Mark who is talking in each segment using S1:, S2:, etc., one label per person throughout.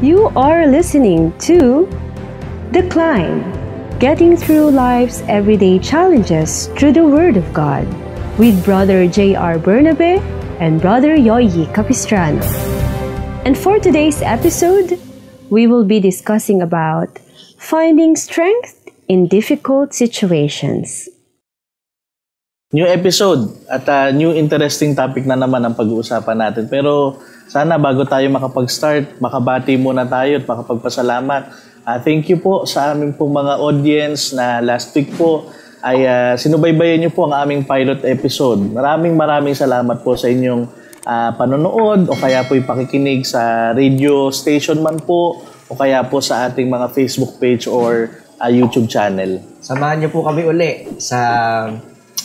S1: You are listening to The Climb, getting through life's everyday challenges through the Word of God, with Brother J.R. Bernabe and Brother Yoyi Capistrano. And for today's episode, we will be discussing about finding strength in difficult situations.
S2: New episode at new interesting topic na naman ang pag-uusapan natin. Pero sana bago tayo makapag-start, makabati muna tayo at makapagpasalamat. Thank you po sa aming pong mga audience na last week po ay sinubaybayan niyo po ang aming pilot episode. Maraming salamat po sa inyong panonood o kaya po pakikinig sa radio station man po o kaya po sa ating mga Facebook page or YouTube channel.
S3: Samahan niyo po kami uli sa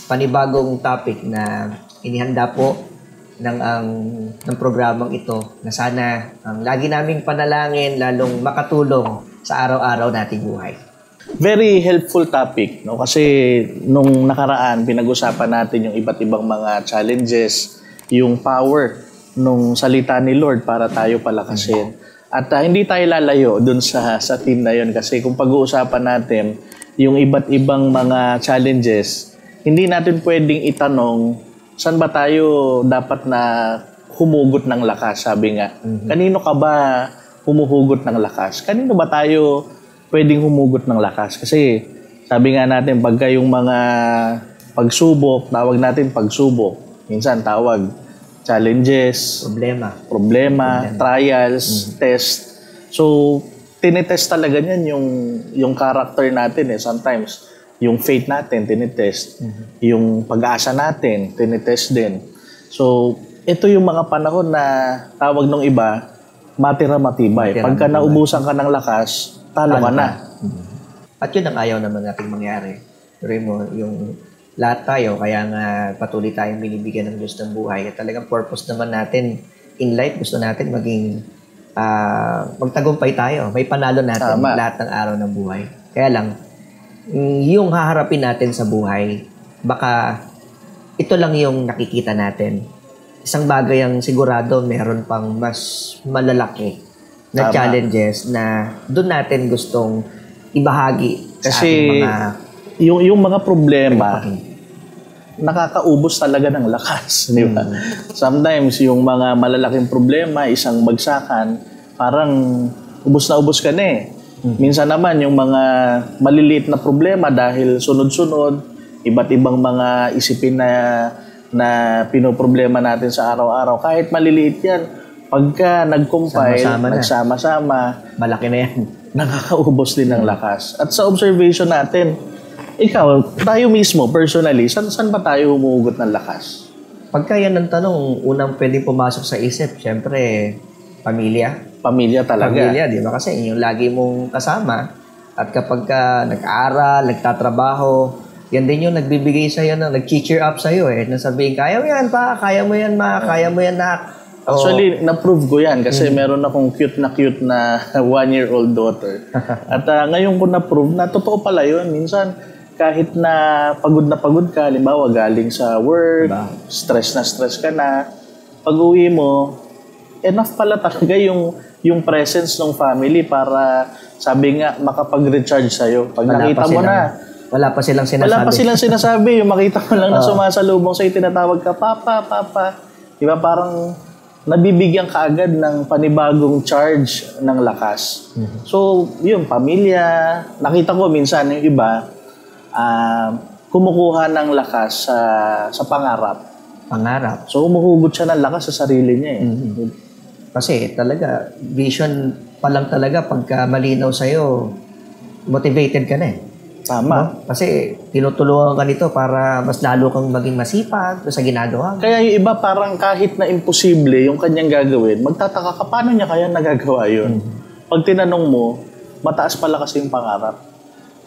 S3: panibagong topic na inihanda po ng programang ito na sana ang lagi naming panalangin lalong makatulong sa araw-araw nating buhay.
S2: Very helpful topic, no? Kasi nung nakaraan pinag-usapan natin yung iba't ibang mga challenges, yung power nung salita ni Lord para tayo palakasin. At hindi tayo lalayo dun sa theme na yun kasi kung pag-uusapan natin yung iba't ibang mga challenges, hindi natin pwedeng itanong saan ba tayo dapat na humugot ng lakas, sabi nga. Kanino ka ba humuhugot ng lakas? Kanino ba tayo pwedeng humugot ng lakas? Kasi sabi nga natin, pagka yung mga pagsubok, tawag natin pagsubok. Minsan tawag challenges, problema, trials, test. So, tinitest talaga niyan yung character natin eh. Sometimes, yung faith natin, tinitest. Yung pag-asa natin, tinitest din. So, ito yung mga panahon na tawag ng iba, matira matibay. Pagka naubusan ka ng lakas, talo ka na.
S3: At yun ang ayaw naman nating mangyari. Pero yung lahat tayo, kaya nga patuloy tayong binibigyan ng Diyos ng buhay. At talagang purpose naman natin in life, gusto natin maging magtagumpay tayo. May panalo natin lahat ng araw ng buhay. Kaya lang, yung haharapin natin sa buhay, baka ito lang yung nakikita natin. Isang bagay ang sigurado, meron pang mas malalaki na challenges na doon natin gustong ibahagi sa ating mga
S2: yung mga problema nakakaubos talaga ng lakas, di ba? Sometimes yung mga malalaking problema, isang bagsakan, parang ubos na ubos ka na eh. Minsan naman yung mga maliliit na problema dahil sunod-sunod, iba't ibang mga isipin na pinoproblema natin sa araw-araw. Kahit maliliit yan, pagka nag-compile, nagsama-sama,
S3: malaki na yan.
S2: Nakakaubos din ng lakas. At sa observation natin, ikaw, tayo mismo, personally, saan ba tayo humuhugot ng lakas?
S3: Pagka yan ang tanong, unang pwedeng pumasok sa isip, syempre, pamilya.
S2: Pamilya talaga.
S3: Pamilya, di ba? Kasi yung lagi mong kasama at kapag ka nag-aaral, nagtatrabaho, yan din yung nagbibigay sa'yo, nag-cheer up sa'yo eh. Nasabihin, kaya mo yan pa, kaya mo yan ma, kaya mo yan nak.
S2: Actually, na-prove ko yan kasi meron akong cute na 1-year-old daughter. At ngayon ko na-prove na totoo pala yun. Minsan, kahit na pagod ka, halimbawa galing sa work, stress ka na, pag-uwi mo, enough pala talaga yung presence ng family para, sabi nga, makapag-recharge sa'yo. Pag nakita mo na,
S3: wala pa silang sinasabi.
S2: Wala pa silang sinasabi. Yung makita mo lang na sumasalubong sa'yo, tinatawag ka, Papa. Diba parang nabibigyan ka agad ng panibagong charge ng lakas. So, yun, pamilya. Nakita ko minsan yung iba, kumukuha ng lakas sa pangarap. So, humuhugot siya ng lakas sa sarili niya eh.
S3: Kasi talaga, vision pa lang talaga pagka malinaw sa'yo, motivated ka na eh.
S2: Tama.
S3: No? Kasi tinutulungan ka nito para mas lalo kang maging masipag sa ginagawa.
S2: Kaya yung iba parang kahit na imposible yung kanyang gagawin, magtataka ka, paano niya kaya nagagawa yun? Pag tinanong mo, mataas pala kasi yung pangarap.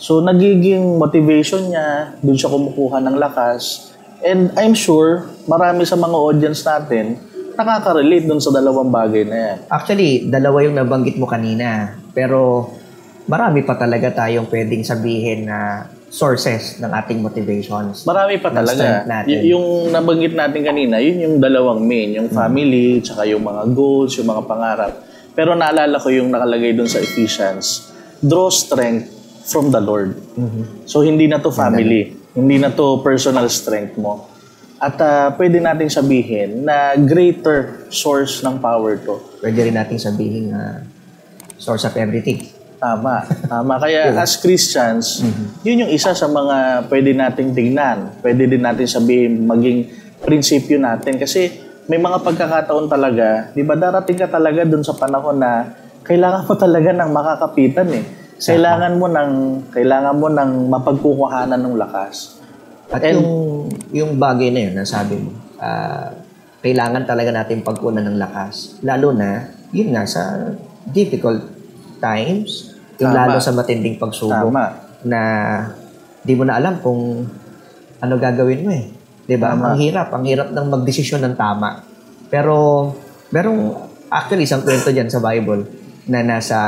S2: So, nagiging motivation niya, dun siya kumukuha ng lakas. And I'm sure, marami sa mga audience natin, nakaka-relate dun sa dalawang bagay na yan.
S3: Actually, dalawa yung nabanggit mo kanina. Pero, marami pa talaga tayong pwedeng sabihin na sources ng ating motivations.
S2: Marami pa talaga. Yung nabanggit natin kanina, yun yung dalawang main. Yung family, tsaka yung mga goals, yung mga pangarap. Pero naalala ko yung nakalagay doon sa Ephesians, draw strength from the Lord. So hindi na to family, hindi na to personal strength mo. At pwede nating sabihin na greater source ng power to.
S3: Pwede rin nating sabihin source of everything.
S2: Tama. Kaya as Christians, yun yung isa sa mga pwede nating tingnan. Pwede din natin sabihin, maging prinsipyo natin. Kasi may mga pagkakataon talaga, di ba darating ka talaga dun sa panahon na kailangan mo talaga ng makakapitan eh. Kailangan mo ng mapagkukuhanan ng lakas.
S3: At yung bagay na yun, nasabi mo, kailangan talaga natin pagkunan ng lakas. Lalo na, yun nga, sa difficult times, yung lalo sa matinding pagsubok na di mo na alam kung ano gagawin mo eh. Diba? Ang hirap ng magdesisyon ng tama. Pero, merong actually isang kwento dyan sa Bible na nasa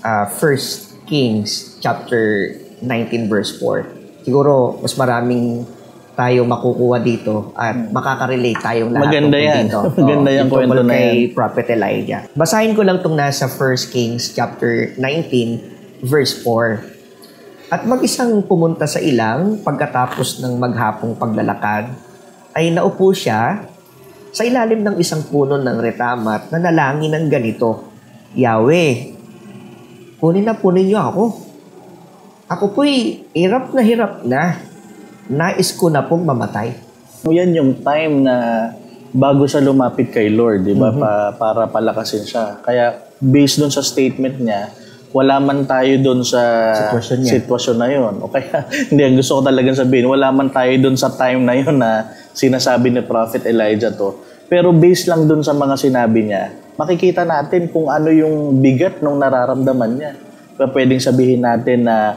S3: 1 Kings chapter 19 verse 4. Siguro, mas maraming tayo makukuha dito at makakarelate tayong lahat.
S2: Maganda yan.
S3: Dito.
S2: Maganda yung kwento na
S3: kay
S2: yan.
S3: Prophet Elijah. Basahin ko lang itong nasa 1 Kings chapter 19 verse 4. At mag-isang pumunta sa ilang pagkatapos ng maghapong paglalakad, ay naupo siya sa ilalim ng isang puno ng retama at nanalangin ng ganito, Yahweh, kunin niyo ako. Ako po'y hirap na. Nais ko na pong mamatay.
S2: Yan yung time na bago siya lumapit kay Lord, di ba? Para palakasin siya. Kaya based doon sa statement niya, wala man tayo doon sa sitwasyon na yun. O kaya, hindi, ang gusto ko talagang sabihin, wala man tayo doon sa time na yun na sinasabi ni Prophet Elijah to. Pero based lang doon sa mga sinabi niya, makikita natin kung ano yung bigat nung nararamdaman niya. Kaya pwedeng sabihin natin na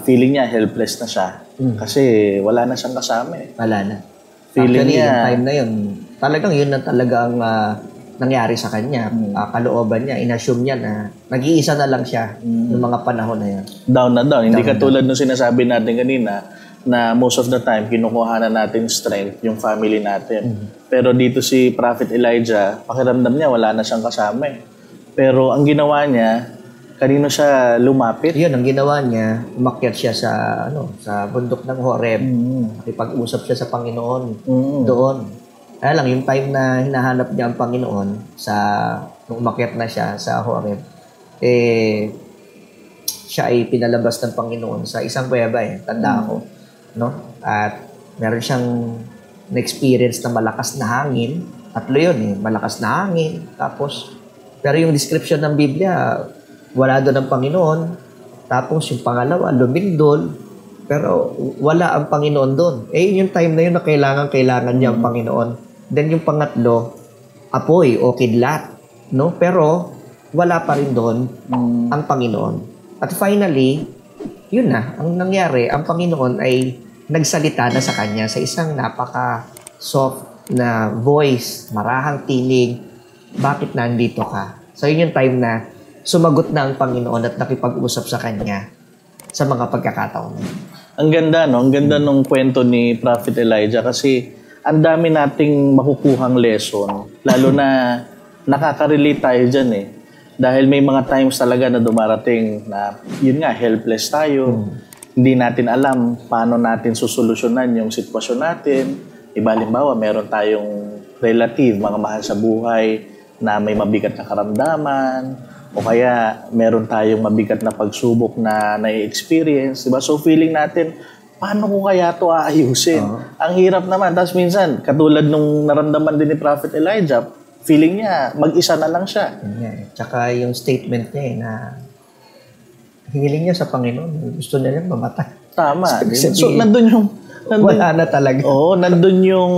S2: feeling niya helpless na siya. Kasi wala na siyang kasama eh.
S3: Wala na.
S2: Feeling
S3: Actually,
S2: niya,
S3: yung time na yun, talagang yun na talagang nangyari sa kanya. Kalooban niya, inassume niya na nag-iisa na lang siya ng mga panahon na yun.
S2: down na down. Hindi katulad nung sinasabi natin kanina na most of the time, kinukuha na natin strength yung family natin. Pero dito si Prophet Elijah, pakiramdam niya, wala na siyang kasama eh. Pero ang ginawa niya, kanino siya lumapit?
S3: Yun, ang ginawa niya, umakyat siya sa bundok ng Horeb. Nakipag-usap siya sa Panginoon doon. Kaya lang, yung time na hinahanap niya ang Panginoon, nung umakyat na siya sa Horeb, siya ay pinalabas ng Panginoon sa isang kuweba tanda ko. No? At meron siyang na-experience na malakas na hangin. Tatlo yun malakas na hangin. Pero yung description ng Biblia, wala doon ang Panginoon. Tapos yung pangalawa, lumindol. Pero wala ang Panginoon doon. Yung time na yun na kailangan niya ang Panginoon. Then yung pangatlo, apoy o kidlat. No? Pero wala pa rin doon ang Panginoon. At finally, yun na. Ang nangyari, ang Panginoon ay nagsalita na sa kanya sa isang napaka-soft na voice, marahang tinig. Bakit nandito ka? So yun yung time na sumagot na ang Panginoon at nakipag-usap sa kanya sa mga pagkakataon.
S2: Ang ganda, no? Ang ganda nung kwento ni Prophet Elijah kasi ang dami nating makukuhang lesson. Lalo na nakaka-relate tayo dyan eh. Dahil may mga times talaga na dumarating na, yun nga, helpless tayo. Hindi natin alam paano natin susolusyonan yung sitwasyon natin. Halimbawa, meron tayong relative, mga mahal sa buhay na may mabigat na karamdaman. O kaya meron tayong mabigat na pagsubok na na-experience, diba? So feeling natin, paano ko kaya ito aayusin? Ang hirap naman. Tapos minsan, katulad nung naramdaman din ni Prophet Elijah, feeling niya, mag-isa na lang siya.
S3: Tsaka yung statement niya na hiling niya sa Panginoon, gusto niya lang mamatay.
S2: Tama. So nandun yung...
S3: wala na talaga.
S2: Oo, nandun yung...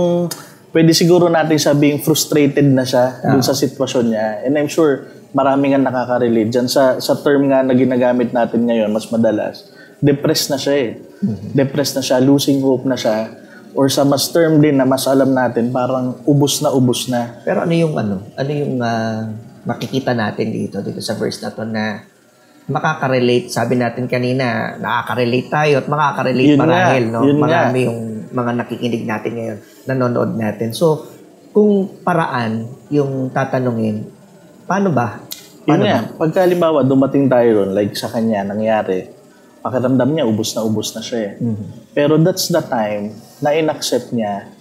S2: Pwede siguro natin sabing frustrated na siya dun sa sitwasyon niya. And I'm sure marami nga nakaka-relate dyan. Sa term nga na ginagamit natin ngayon, mas madalas, depressed na siya eh. Depressed na siya, losing hope na siya. Or sa mas term din na mas alam natin, parang ubos na.
S3: Pero ano yung makikita natin dito sa verse na to na makaka-relate, sabi natin kanina, nakaka-relate tayo at makaka-relate marahil, no? Marami yung mga nakikinig natin ngayon, nanonood natin. So, kung paraan yung tatanungin, paano ba
S2: Yun nga, pagka halimbawa dumating tayo ron, like sa kanya, nangyari, pakiramdam niya, ubos na siya eh. Pero that's the time na in-accept niya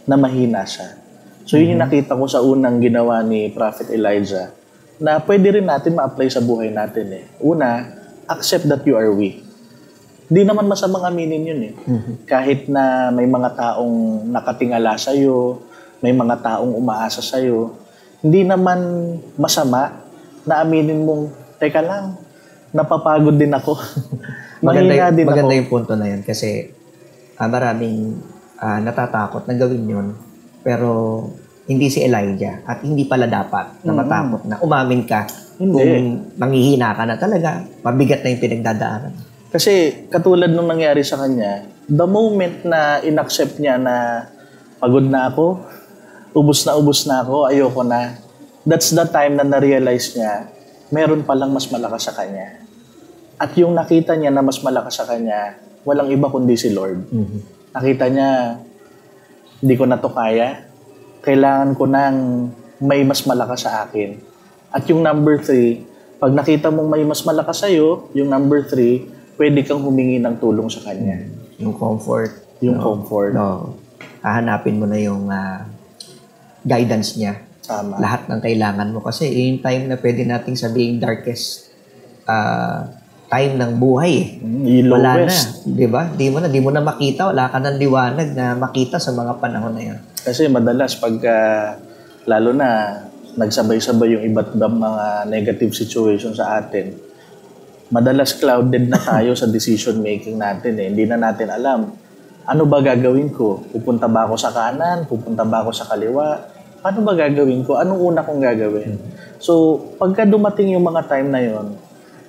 S2: na mahina siya. So yun yung nakita ko sa unang ginawa ni Prophet Elijah na pwede rin natin ma-apply sa buhay natin eh. Una, accept that you are weak. Hindi naman masamang aminin yun eh. Kahit na may mga taong nakatingala sa'yo, may mga taong umaasa sa'yo, hindi naman masama na aminin mong, teka lang, napapagod din ako. Mahina din
S3: maganda
S2: ako.
S3: yung punto na yun kasi maraming natatakot na gawin yun pero hindi si Elijah at hindi pala dapat na matakot na umamin ka kung manghihina ka na talaga, mabigat na yung pinagdadaanan.
S2: Kasi katulad nung nangyari sa kanya, the moment na inaccept niya na pagod na ako, ubos na ako, ayoko na, that's the time na na-realize niya, meron palang mas malakas sa kanya. At yung nakita niya na mas malakas sa kanya, walang iba kundi si Lord. Nakita niya, hindi ko na to kaya. Kailangan ko nang may mas malakas sa akin. At yung number 3, pag nakita mong may mas malakas sa'yo, yung number 3, pwede kang humingi ng tulong sa kanya.
S3: Yung comfort.
S2: Yung comfort.
S3: No. Hahanapin mo na yung guidance niya.
S2: Tama.
S3: Lahat ng kailangan mo. Kasi yung time na pwede nating sabihin darkest time ng buhay eh.
S2: Yung
S3: Wala na,
S2: lowest.
S3: di ba? Di mo na makita, wala ka ng liwanag na makita sa mga panahon na yan.
S2: Kasi madalas pagka, lalo na nagsabay-sabay yung iba't ibang mga negative situation sa atin, madalas clouded na tayo sa decision making natin eh. Hindi na natin alam, ano ba gagawin ko? Pupunta ba ako sa kanan? Pupunta ba ako sa kaliwa? Paano ba gagawin ko? Anong una kong gagawin? So, pagka dumating yung mga time na yon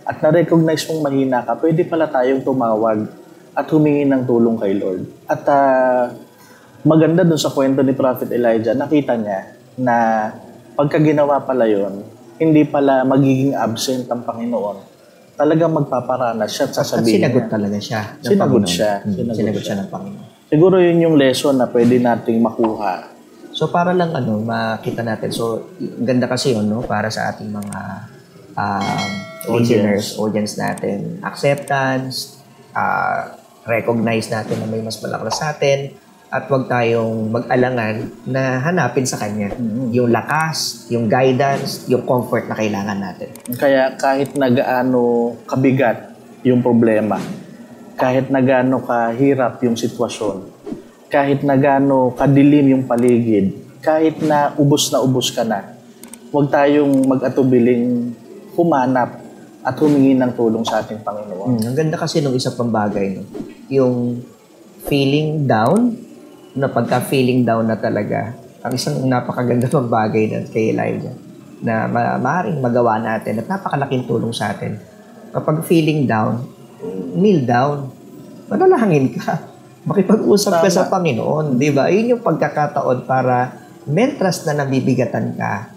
S2: at na-recognize mong mahina ka, pwede pala tayong tumawag at humingi ng tulong kay Lord. At maganda dun sa kwento ni Prophet Elijah, nakita niya na pagka ginawa pala yon, hindi pala magiging absent ang Panginoon. Talagang magpaparanas siya at sasabihin
S3: At sinagot
S2: niya.
S3: talaga siya.
S2: Sinagot siya.
S3: Sinagot siya ng Panginoon.
S2: Siguro yun yung lesson na pwede nating makuha.
S3: So para lang makita natin. So ganda kasi yun, no? Para sa ating mga listeners, audience natin. Acceptance, recognize natin na may mas malakas sa atin, at huwag tayong mag-alangan na hanapin sa Kanya yung lakas, yung guidance, yung comfort na kailangan natin.
S2: Kaya kahit na gaano kabigat yung problema, kahit na gaano kahirap yung sitwasyon, kahit na gaano kadilim yung paligid, kahit na ubos ka na, huwag tayong mag-atubiling humanap at humingi ng tulong sa ating Panginoon.
S3: Ang ganda kasi nung isa pang bagay, no? Yung feeling down, na pagka-feeling down na talaga, ang isang napakaganda pang bagay na kay Elijah, na maaaring magawa natin at napakalaking tulong sa atin. Kapag feeling down, kneel down, manalangin ka, makipag-usap ka sa Panginoon, di ba? Yun yung pagkakataon para mentras na nabibigatan ka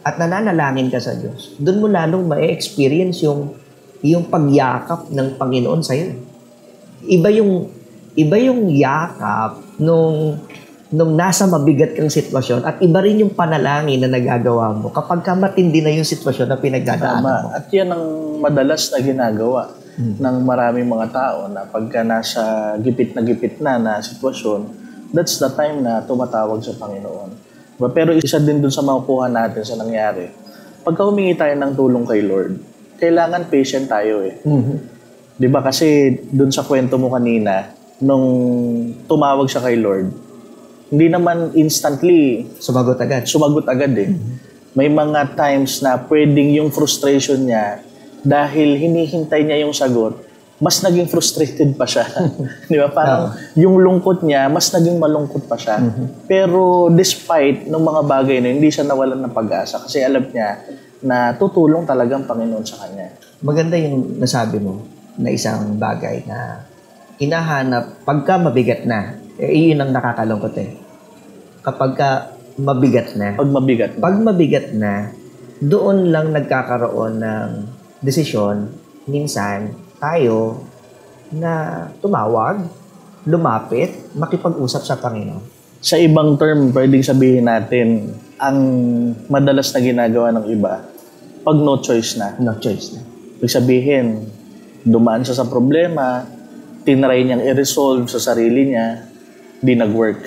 S3: at nananalangin ka sa Diyos, doon mo lalong ma-experience yung pagyakap ng Panginoon sa'yo. Iba yung yakap nung nasa mabigat kang sitwasyon at iba rin yung panalangin na nagagawa mo kapag matindi na yung sitwasyon na pinagdadaanan mo.
S2: At yan ang madalas na ginagawa ng maraming mga tao na pagka nasa gipit na sitwasyon, that's the time na tumatawag sa Panginoon. Pero isa din dun sa makukuha natin sa nangyari, pagka humingi tayo ng tulong kay Lord, kailangan patient tayo eh. Di ba kasi dun sa kwento mo kanina, nung tumawag siya kay Lord, hindi naman instantly
S3: Sumagot agad
S2: eh. May mga times na pwedeng yung frustration niya, dahil hinihintay niya yung sagot, mas naging frustrated pa siya. Di ba? Parang yung lungkot niya, mas naging malungkot pa siya. Pero despite ng mga bagay na hindi siya nawalan ng pag-asa kasi alam niya na tutulong talagang Panginoon sa kanya.
S3: Maganda yung nasabi mo na isang bagay na hinahanap pagka mabigat na. Iyon ang nakakalungkot eh. Kapag mabigat na. Pag mabigat na, doon lang nagkakaroon ng desisyon, minsan, tayo na tumawag, lumapit, makipag-usap sa Panginoon.
S2: Sa ibang term, pwedeng sabihin natin, ang madalas na ginagawa ng iba, pag no choice na.
S3: No choice na.
S2: Ibig sabihin, dumaan siya sa problema, tinry niyang i-resolve sa sarili niya, hindi nag-work.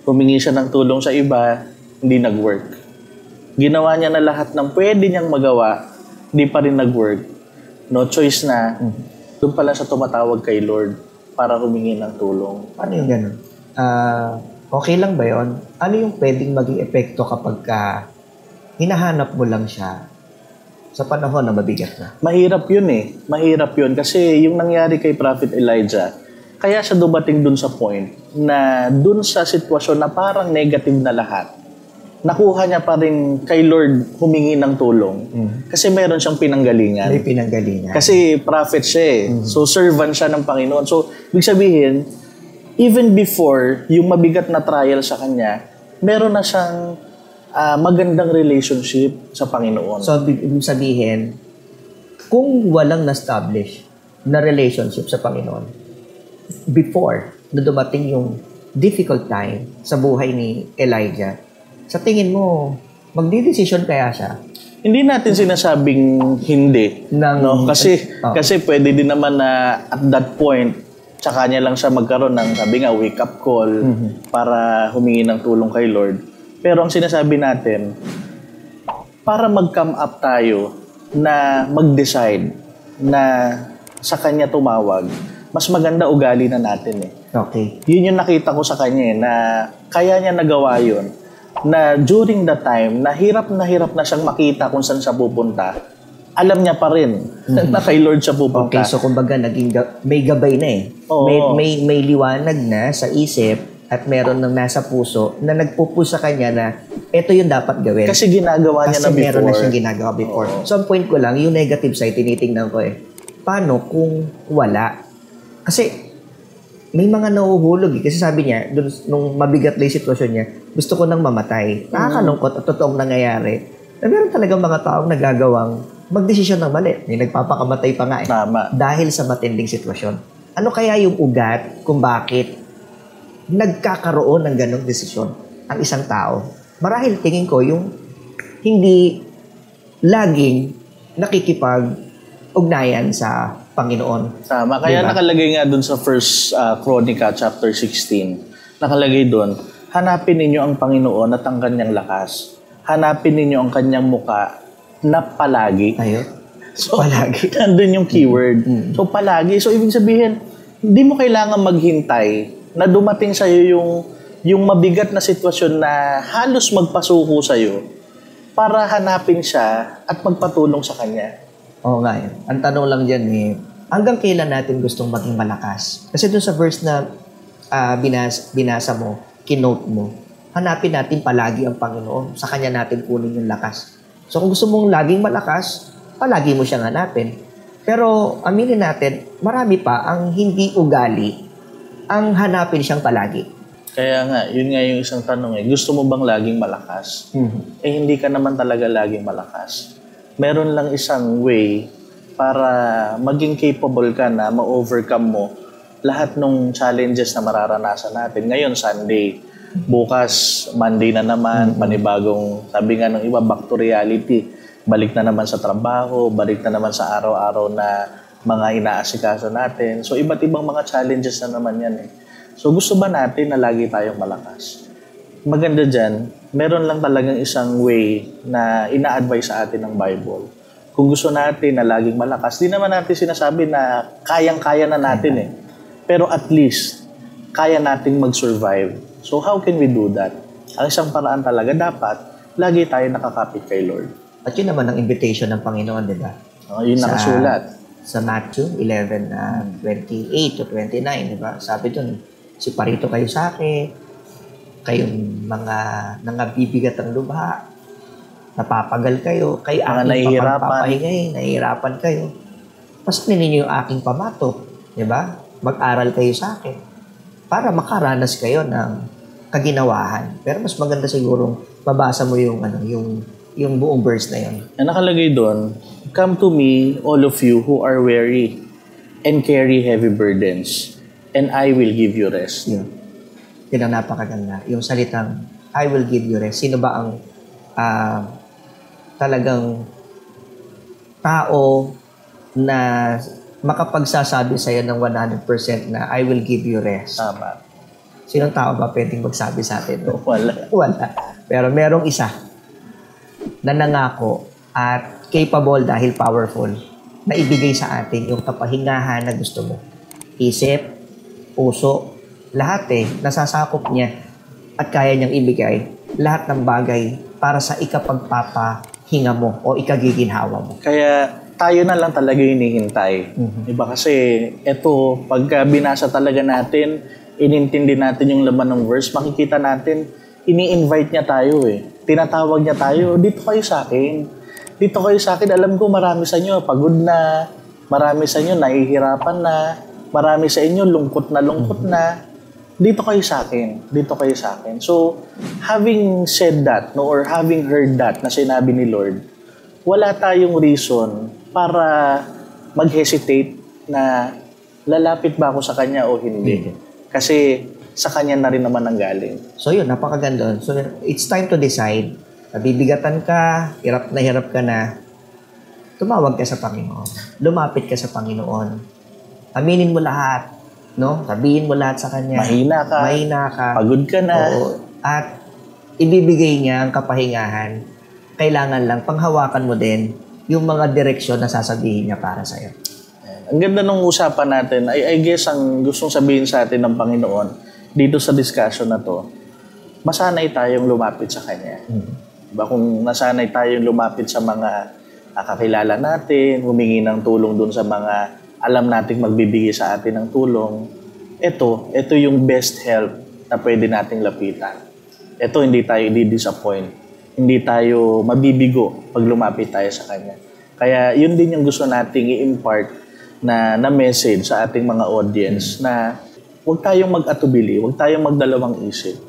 S2: Humingi siya ng tulong sa iba, hindi nag-work. Ginawa niya na lahat ng pwede niyang magawa, hindi pa rin nag-work. No choice na, doon pala siya tumatawag kay Lord para humingi ng tulong.
S3: Paano yung ganun? Okay lang ba yun? Ano yung pwedeng maging epekto kapag hinahanap mo lang siya sa panahon na mabigat na?
S2: Mahirap yun eh. Mahirap yun kasi yung nangyari kay Prophet Elijah, kaya siya dumating dun sa point na dun sa sitwasyon na parang negative na lahat, nakuha niya pa rin kay Lord humingi ng tulong. Kasi meron siyang pinanggalingan.
S3: May pinanggalingan.
S2: Kasi prophet siya eh. So servant siya ng Panginoon. So ibig sabihin, even before yung mabigat na trial sa kanya, meron na siyang magandang relationship sa Panginoon.
S3: So ibig sabihin, kung walang na-establish na relationship sa Panginoon, before na dumating yung difficult time sa buhay ni Elijah, sa tingin mo, magdidesisyon kaya siya?
S2: Hindi natin sinasabing hindi. No? Kasi pwede din naman na at that point, tsaka niya lang siya magkaroon ng, sabi nga, wake-up call para humingi ng tulong kay Lord. Pero ang sinasabi natin, para mag-come up tayo na mag-decide na sa kanya tumawag, mas maganda ugali na natin eh.
S3: Okay.
S2: Yun yung nakita ko sa kanya eh, na kaya niya nagawa yun. Na during that time, na hirap na siyang makita kung saan siya pupunta, alam niya pa rin na kay Lord siya pupunta.
S3: Okay, so kumbaga may gabay na eh.
S2: Oo.
S3: May liwanag na sa isip at meron ng nasa puso na nagpupush sa kanya na ito yung dapat gawin.
S2: Kasi ginagawa niya na before.
S3: Kasi meron na siyang ginagawa before. Oo. So ang point ko lang, yung negative side, tinitingnan ko eh. Paano kung wala? Kasi may mga nahuhulog eh. Kasi sabi niya, dun, nung mabigat na yung sitwasyon niya, gusto ko nang mamatay. Nakakalungkot at totoong nangyayari. Na meron talagang mga taong nagagawang magdesisyon ng mali. May nagpapakamatay pa nga eh.
S2: Tama.
S3: Dahil sa matinding sitwasyon. Ano kaya yung ugat kung bakit nagkakaroon ng ganong desisyon ang isang tao? Marahil tingin ko yung hindi laging nakikipag-ugnayan sa Panginoon.
S2: Tama. Kaya diba? Nakalagay nga dun sa First Chronica chapter 16. Nakalagay dun, hanapin ninyo ang Panginoon at ang kanyang lakas. Hanapin ninyo ang kanyang muka na palagi.
S3: Ayun.
S2: So,
S3: palagi.
S2: Nandun yung keyword. So, palagi. So, ibig sabihin, hindi mo kailangan maghintay na dumating sa'yo yung mabigat na sitwasyon na halos magpasuko sa'yo para hanapin siya at magpatulong sa kanya.
S3: Oo nga yun. Ang tanong lang dyan eh, hanggang kailan natin gustong maging malakas? Kasi dun sa verse na binasa mo, kinote mo, hanapin natin palagi ang Panginoon. Sa Kanya natin kunin yung lakas. So kung gusto mong laging malakas, palagi mo siyang hanapin. Pero aminin natin, marami pa ang hindi ugali ang hanapin siyang palagi.
S2: Kaya nga, yun nga yung isang tanong eh. Gusto mo bang laging malakas? Eh hindi ka naman talaga laging malakas. Meron lang isang way para maging capable ka na ma-overcome mo lahat ng challenges na mararanasan natin. Ngayon, Sunday. Bukas, Monday na naman. Panibagong, sabi nga ng iba, back to reality. Balik na naman sa trabaho, balik na naman sa araw-araw na mga inaasikaso natin. So, iba't ibang mga challenges na naman yan eh. So, gusto ba natin na lagi tayong malakas? Maganda dyan, meron lang talagang isang way na ina-advise sa atin ng Bible. Kung gusto natin na laging malakas, di naman natin sinasabi na kayang-kaya na natin eh. Pero at least, kaya nating mag-survive. So how can we do that? Ang isang paraan talaga, dapat lagi tayo nakakapit kay Lord.
S3: At yun naman ang invitation ng Panginoon, di ba?
S2: Yun nakasulat.
S3: Sa Matthew 11:28 to 29, di ba? Sabi dun, siparito kayo sa akin, kayong mga nangabibigat ang lubha, napapagal kayo, kayo aking papahingay, nahihirapan kayo. Pasanin ninyo yung aking pamato, di ba? Mag-aral kayo sa akin para makaranas kayo ng kaginawahan. Pero mas maganda siguro mabasa mo yung buong verse na yun.
S2: Nakalagay doon, "Come to me, all of you who are weary and carry heavy burdens, and I will give you rest."
S3: Yun. Yun ang napakaganda. Yung salitang, I will give you rest. Sino ba ang talagang tao na makapagsasabi sa'yo ng 100% na I will give you rest.
S2: Tama.
S3: Sinong tao ba pwedeng magsabi sa atin? No?
S2: Wala.
S3: Wala. Pero merong isa na nangako at capable dahil powerful na ibigay sa atin yung kapahingahan na gusto mo. Isip, puso, lahat nasasakop niya at kaya niyang ibigay lahat ng bagay para sa ikapagpapahinga mo o ikagiginhawa mo.
S2: Kaya tayo na lang talaga hinihintay. Diba? Kasi eto, pagka binasa talaga natin, inintindi natin yung laman ng verse, makikita natin, ini-invite niya tayo Tinatawag niya tayo, dito kayo sa akin. Dito kayo sa akin, alam ko marami sa inyo pagod na, marami sa inyo nahihirapan na, marami sa inyo lungkot na. Dito kayo sa akin. Dito kayo sa akin. So, having said that, or having heard that na sinabi ni Lord, wala tayong reason para mag-hesitate na lalapit ba ako sa Kanya o hindi. Kasi sa Kanya na rin naman ang galing.
S3: So yun, napakaganda. So it's time to decide. Nabibigatan ka, hirap ka na, tumawag ka sa Panginoon. Lumapit ka sa Panginoon. Aminin mo lahat. No? Sabihin mo lahat sa Kanya.
S2: Mahina ka. Pagod ka na.
S3: Oo. At ibibigay niya ang kapahingahan. Kailangan lang panghawakan mo din yung mga direksyon na sasabihin niya para sa'yo.
S2: Ang ganda ng usapan natin. I guess ang gustong sabihin sa atin ng Panginoon dito sa discussion na to, masanay tayong lumapit sa Kanya. Diba? Kung nasanay tayong lumapit sa mga kakilala natin, humingi ng tulong dun sa mga alam nating magbibigay sa atin ng tulong, ito yung best help na pwede nating lapitan. Ito, hindi tayo di-disappoint. Hindi tayo mabibigo pag lumapit tayo sa Kanya. Kaya yun din yung gusto nating i-impart na message sa ating mga audience na huwag tayong mag-atubili, huwag tayong magdalawang isip.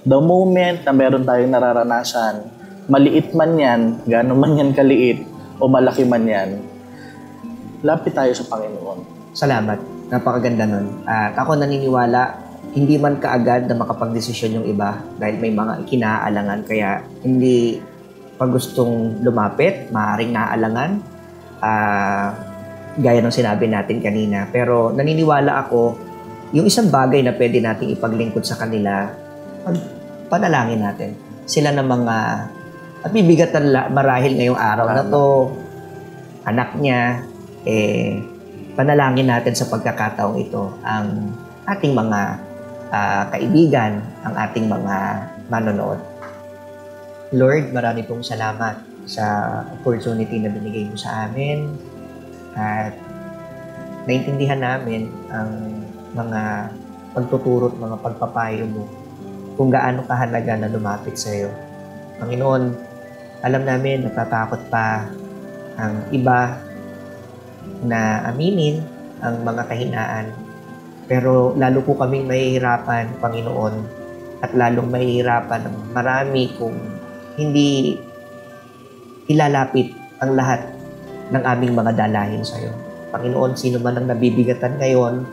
S2: The moment na meron tayong nararanasan, maliit man yan, gano'n man yan kaliit, o malaki man yan, lapit tayo sa Panginoon.
S3: Salamat. Napakaganda nun. At ako naniniwala, hindi man kaagad na makapag-desisyon yung iba dahil may mga kinaalangan. Kaya hindi pag gustong lumapit, maaaring naaalangan. Gaya ng sinabi natin kanina. Pero naniniwala ako, yung isang bagay na pwede nating ipaglingkod sa kanila, panalangin natin. Sila na mga, at bibigatan marahil ngayong araw na to, anak niya, panalangin natin sa pagkakataong ito ang ating mga kaibigan, ang ating mga manonood. Lord, marami pong salamat sa opportunity na binigay mo sa amin at naintindihan namin ang mga pagtuturo at mga pagpapayo mo kung gaano kahalaga na lumapit sa iyo. Panginoon, alam namin natatakot pa ang iba na aminin ang mga kahinaan. Pero lalo po kaming mahihirapan, Panginoon, at lalong mahihirapan ng marami kung hindi ilalapit ang lahat ng aming mga dalahin sa iyo. Panginoon, sino man ang nabibigatan ngayon,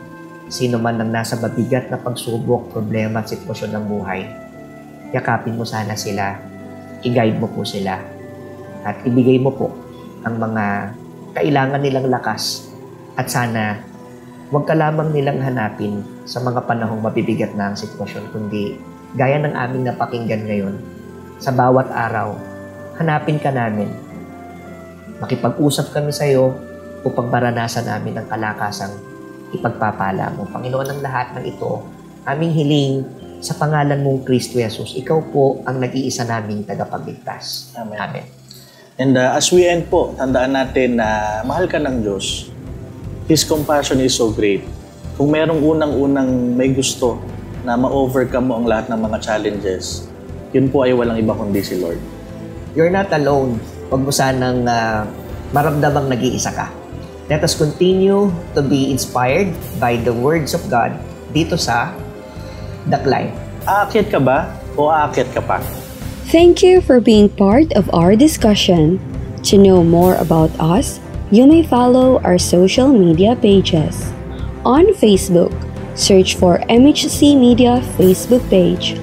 S3: sino man ang nasa mabigat na pagsubok, problema at sitwasyon ng buhay, yakapin mo sana sila, i-guide mo po sila, at ibigay mo po ang mga kailangan nilang lakas at sana huwag ka lamang nilang hanapin sa mga panahong mabibigat na ang sitwasyon, kundi gaya ng aming napakinggan ngayon, sa bawat araw, hanapin ka namin. Makipag-usap kami sa iyo upang maranasan namin ang kalakasang ipagpapala mo. Panginoon, ang lahat ng ito, aming hiling sa pangalan mong Kristo Jesus, ikaw po ang nag-iisa naming tagapagligtas.
S2: Amen.
S3: Amen.
S2: And as we end po, tandaan natin na mahal ka ng Diyos. His compassion is so great. Kung merong unang-unang may gusto na ma-overcome mo ang lahat ng mga challenges, yun po ay walang iba kundi si Lord.
S3: You're not alone. Huwag mo sanang maramdamang nag-iisa ka. Let us continue to be inspired by the words of God dito sa The Climb.
S2: Aakyat ka ba o aakyat ka pa?
S1: Thank you for being part of our discussion. To know more about us, you may follow our social media pages. On Facebook, search for MHC Media Facebook page.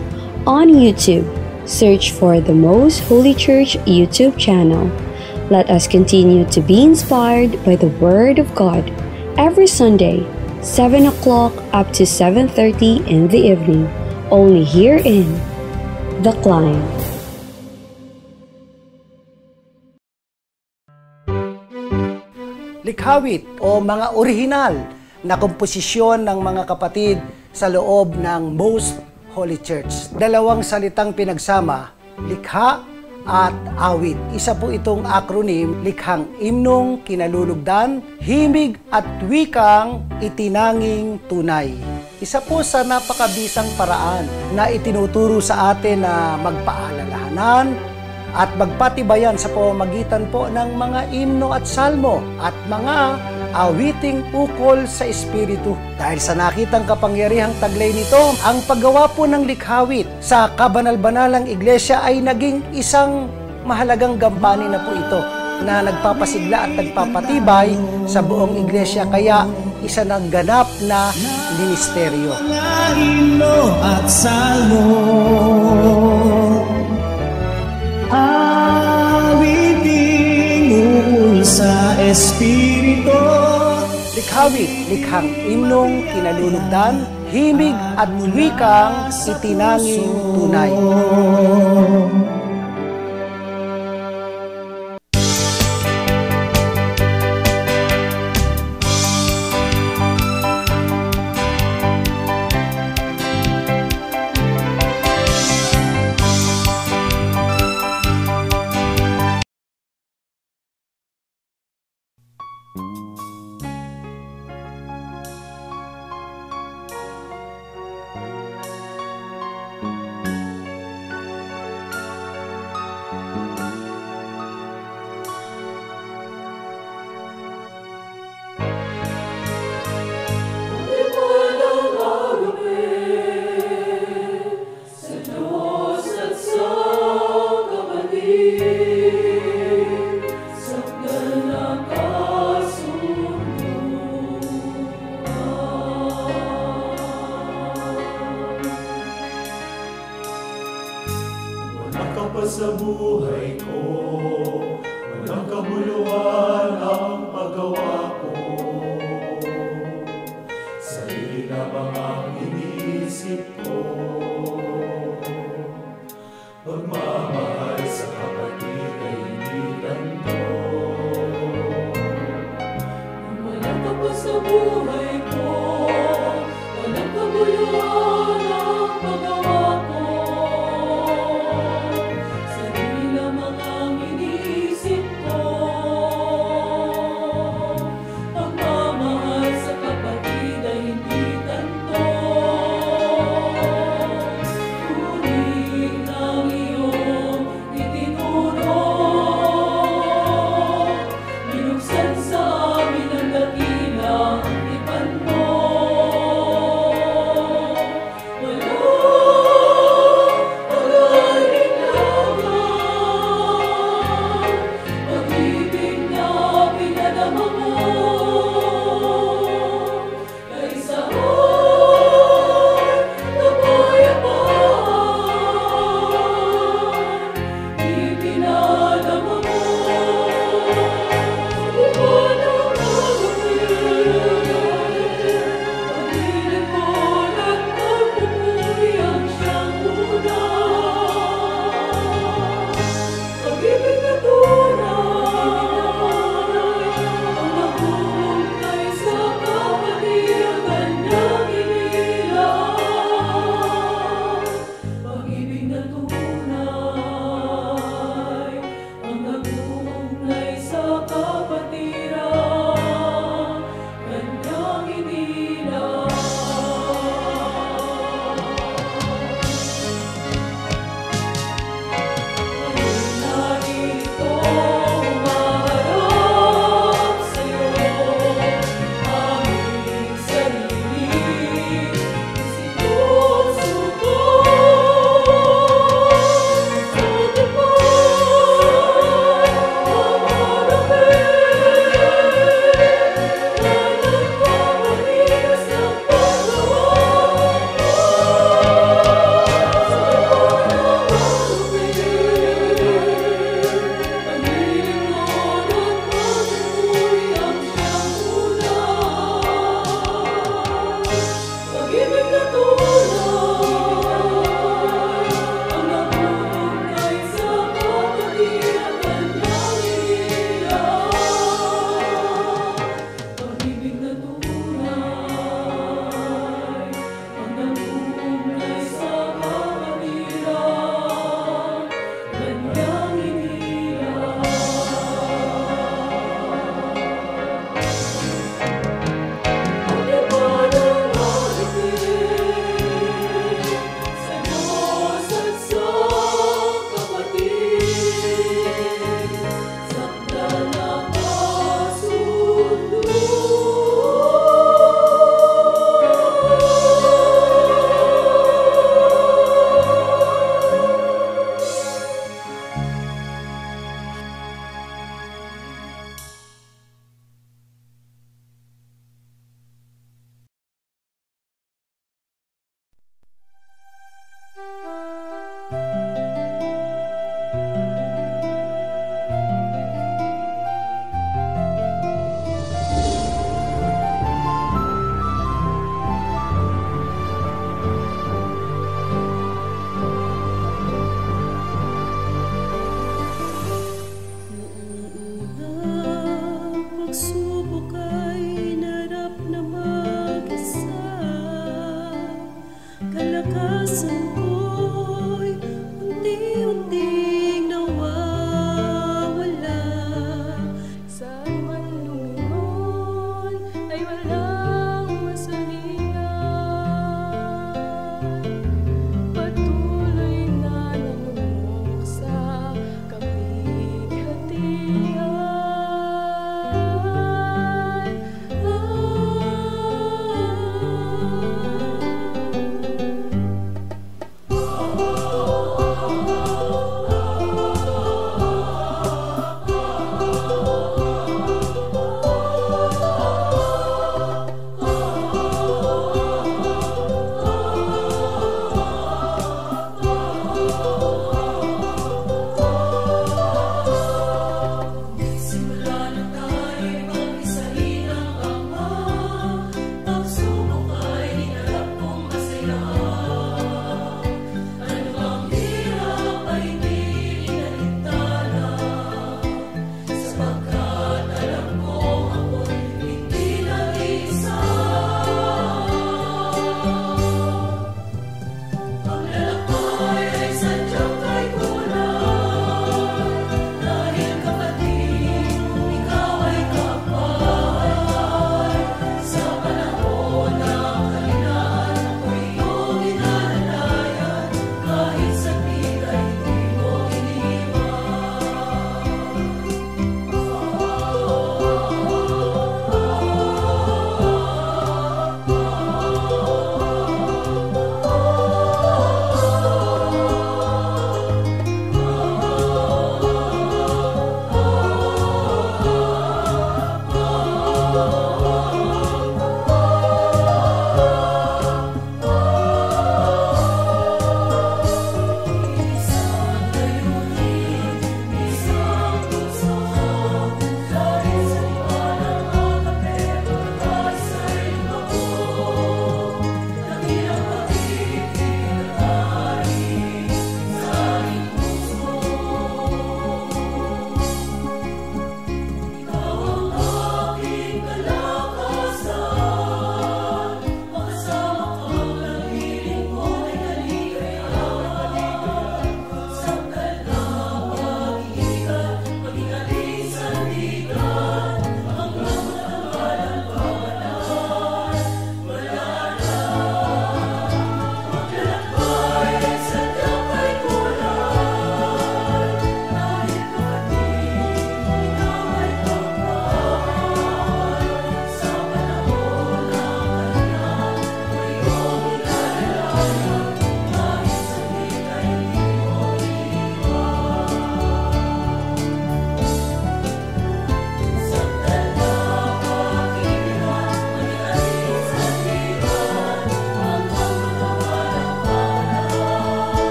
S1: On YouTube, search for the Most Holy Church YouTube channel. Let us continue to be inspired by the Word of God every Sunday, 7 o'clock up to 7:30 in the evening, only here in The Climb.
S4: Likhawit o mga orihinal na komposisyon ng mga kapatid sa loob ng Most Holy Church. Dalawang salitang pinagsama, likha at awit. Isa po itong acronym, likhang imnong kinalulugdan, himig at wikang itinanging tunay. Isa po sa napakabisang paraan na itinuturo sa atin na magpaalalahanan at magpatibayan sa pamamagitan po ng mga imno at salmo at mga awiting ukol sa Espiritu. Dahil sa nakitang kapangyarihang taglay nito, ang paggawa po ng likhawit sa kabanal-banalang iglesia ay naging isang mahalagang gampanin na po ito na nagpapasigla at nagpapatibay sa buong iglesia, kaya isa ng ganap na ministeryo.
S5: Himno at salmo, awiting ukol sa Espiritu.
S4: Likhawit, likhang imnong kinalulugdan, himig at wikang itinanging tunay.
S5: Sa buhay ko, walang kabuluhan ang paggawa ko. Sarili lamang ang iniisip ko, pagmamahal sa kapatid ay hindi ganito. Walang kapal sa buhay ko, walang kabuluhan ang paggawa ko.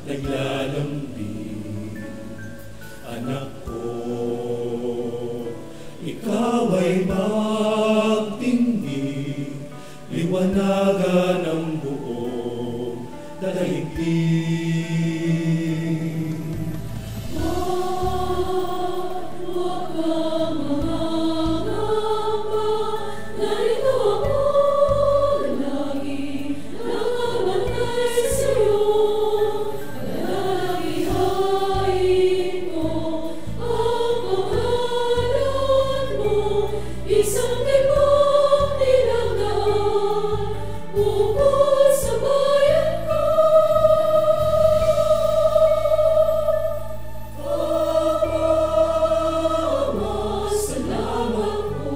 S5: naglalambing. Anak ko, ikaw ay magtingin, liwanagan ang buong daigdig.
S6: Huwag kang
S5: Isang tibok nilalang ukol sa bayan ko. Ama, salamat po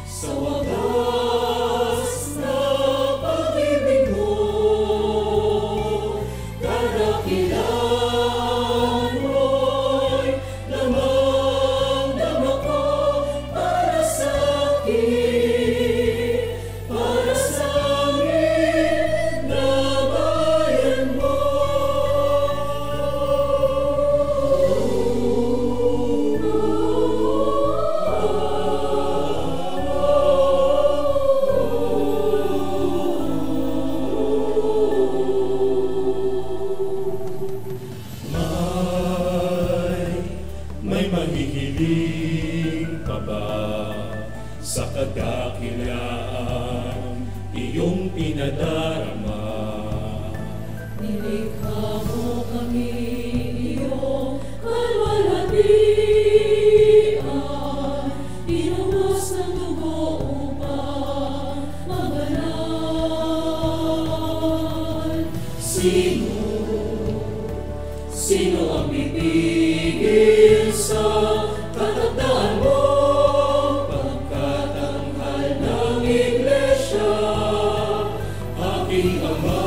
S5: sa wagas na pag-ibig mo. Kadakilan mo'y damang-dama ko para sa akin, para sa amin na bayan mo. May mahihiling ka ba sa kadakilaan iyong pinadarama? Nilikha mo kami iyong kalwalhatian, inubos ng dugo upang mabanal. Sino ang pipigil sa katatandaan mo? Pagkatanghal ng iglesia, aking Ama,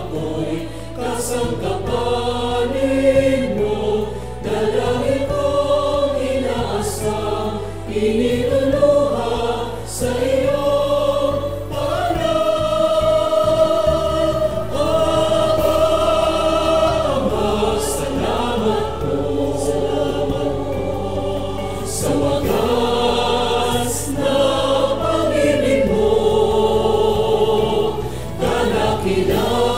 S5: ako'y kasangkapanin mo. Dalangin kong inaasang iniluluha sa iyong sa wagas na pag-ibig mo. Kadakilaan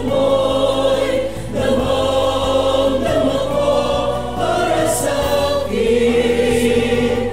S5: mo'y damang-dama ko para sa akin,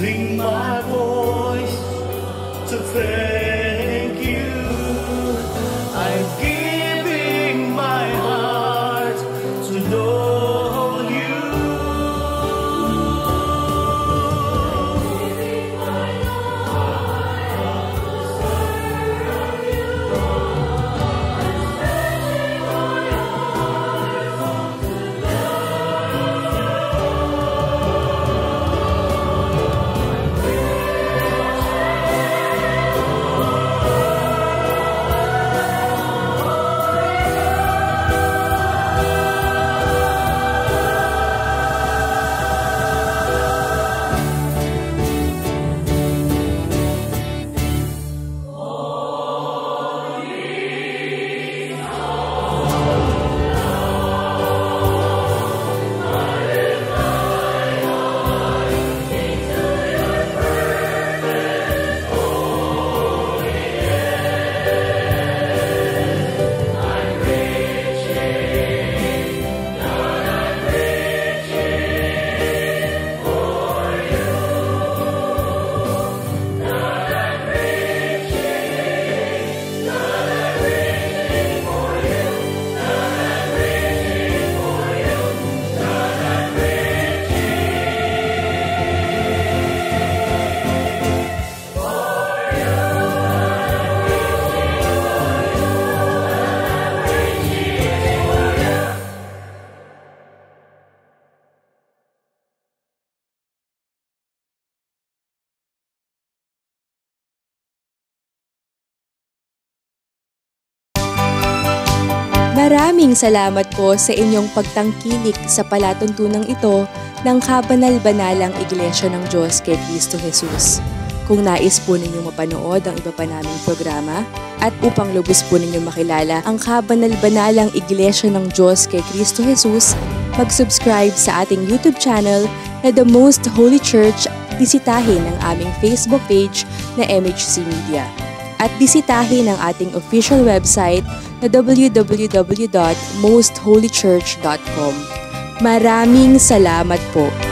S5: lifting my voice to thank you. I'm giving my heart to know you. Giving my life to serve you. I'm stretching my arms to
S6: Maraming salamat po sa inyong pagtangkilik sa palatuntunang ito ng Kabanal-Banalang Iglesia ng Diyos kay Cristo Jesus. Kung nais po ninyong mapanood ang iba pa naming programa at upang lubos po ninyong makilala ang Kabanal-Banalang Iglesia ng Diyos kay Cristo Jesus, mag-subscribe sa ating YouTube channel na The Most Holy Church, bisitahin ang aming Facebook page na MHC Media. At bisitahin ang ating official website na www.mostholychurch.com. Maraming salamat po!